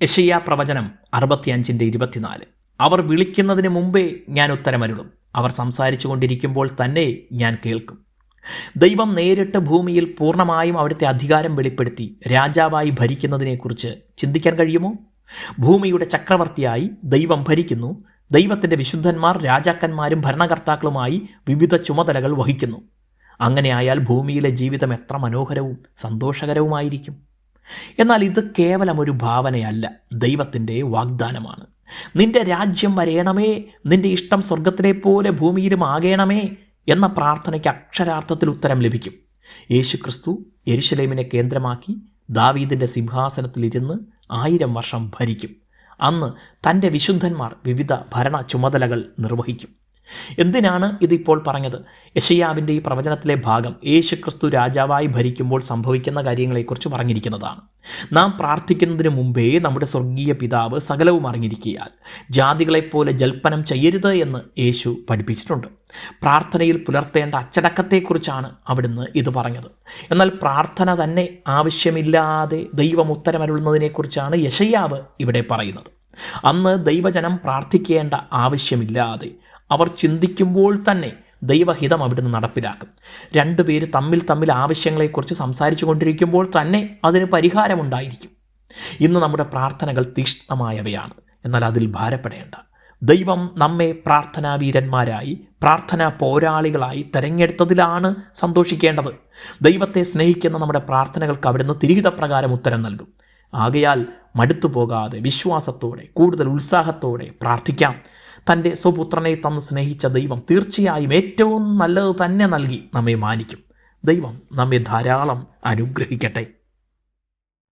യെശയ്യാ പ്രവചനം 65:24. അവർ വിളിക്കുന്നതിന് മുമ്പേ ഞാൻ ഉത്തരമരുളും, അവർ സംസാരിച്ചു കൊണ്ടിരിക്കുമ്പോൾ തന്നെ ഞാൻ കേൾക്കും. ദൈവം നേരിട്ട് ഭൂമിയിൽ പൂർണ്ണമായും അവിടുത്തെ അധികാരം വെളിപ്പെടുത്തി രാജാവായി ഭരിക്കുന്നതിനെക്കുറിച്ച് ചിന്തിക്കാൻ കഴിയുമോ? ഭൂമിയുടെ ചക്രവർത്തിയായി ദൈവം ഭരിക്കുന്നു. ദൈവത്തിൻ്റെ വിശുദ്ധന്മാർ രാജാക്കന്മാരും ഭരണകർത്താക്കളുമായി വിവിധ ചുമതലകൾ വഹിക്കുന്നു. അങ്ങനെയായാൽ ഭൂമിയിലെ ജീവിതം എത്ര മനോഹരവും സന്തോഷകരവുമായിരിക്കും. എന്നാൽ ഇത് കേവലം ഒരു ഭാവനയല്ല, ദൈവത്തിൻ്റെ വാഗ്ദാനമാണ്. നിന്റെ രാജ്യം വരേണമേ, നിന്റെ ഇഷ്ടം സ്വർഗത്തിലെ പോലെ ഭൂമിയിലും ആകേണമേ എന്ന പ്രാർത്ഥനയ്ക്ക് അക്ഷരാർത്ഥത്തിൽ ഉത്തരം ലഭിക്കും. യേശുക്രിസ്തു യെരുശലേമിനെ കേന്ദ്രമാക്കി ദാവീദിൻ്റെ സിംഹാസനത്തിലിരുന്ന് 1000 വർഷം ഭരിക്കും. അന്ന് തൻ്റെ വിശുദ്ധന്മാർ വിവിധ ഭരണ ചുമതലകൾ നിർവഹിക്കും. എന്തിനാണ് ഇതിപ്പോൾ പറഞ്ഞത്? യെശയ്യാവിൻ്റെ ഈ പ്രവചനത്തിലെ ഭാഗം യേശുക്രിസ്തു രാജാവായി ഭരിക്കുമ്പോൾ സംഭവിക്കുന്ന കാര്യങ്ങളെക്കുറിച്ച് പറഞ്ഞിരിക്കുന്നതാണ്. നാം പ്രാർത്ഥിക്കുന്നതിന് മുമ്പേ നമ്മുടെ സ്വർഗീയ പിതാവ് സകലവും അറിഞ്ഞിരിക്കുകയാൽ ജാതികളെപ്പോലെ ജൽപ്പനം ചെയ്യരുത് എന്ന് യേശു പഠിപ്പിച്ചിട്ടുണ്ട്. പ്രാർത്ഥനയിൽ പുലർത്തേണ്ട അച്ചടക്കത്തെക്കുറിച്ചാണ് അവിടുന്ന് ഇത് പറഞ്ഞത്. എന്നാൽ പ്രാർത്ഥന തന്നെ ആവശ്യമില്ലാതെ ദൈവം ഉത്തരമരുളുന്നതിനെക്കുറിച്ചാണ് യെശയ്യാവ് ഇവിടെ പറയുന്നത്. അന്ന് ദൈവജനം പ്രാർത്ഥിക്കേണ്ട ആവശ്യമില്ലാതെ അവർ ചിന്തിക്കുമ്പോൾ തന്നെ ദൈവഹിതം അവിടുന്ന് നടപ്പിലാക്കും. രണ്ടുപേര് തമ്മിൽ ആവശ്യങ്ങളെക്കുറിച്ച് സംസാരിച്ചു കൊണ്ടിരിക്കുമ്പോൾ തന്നെ അതിന് പരിഹാരമുണ്ടായിരിക്കും. ഇന്ന് നമ്മുടെ പ്രാർത്ഥനകൾ തീക്ഷ്ണമായവയാണ്, എന്നാൽ അതിൽ ഭാരപ്പെടേണ്ട. ദൈവം നമ്മെ പ്രാർത്ഥനാ വീരന്മാരായി, പ്രാർത്ഥനാ പോരാളികളായി തിരഞ്ഞെടുത്തതിലാണ് സന്തോഷിക്കേണ്ടത്. ദൈവത്തെ സ്നേഹിക്കുന്ന നമ്മുടെ പ്രാർത്ഥനകൾക്ക് അവിടുന്ന് തിരിഹിതപ്രകാരം ഉത്തരം നൽകും. ആകയാൽ മടുത്തു പോകാതെ വിശ്വാസത്തോടെ കൂടുതൽ ഉത്സാഹത്തോടെ പ്രാർത്ഥിക്കാം. തൻ്റെ സ്വപുത്രനെ തന്ന് സ്നേഹിച്ച ദൈവം തീർച്ചയായും ഏറ്റവും നല്ലത് തന്നെ നൽകി നമ്മെ മാനിക്കും. ദൈവം നമ്മെ ധാരാളം അനുഗ്രഹിക്കട്ടെ.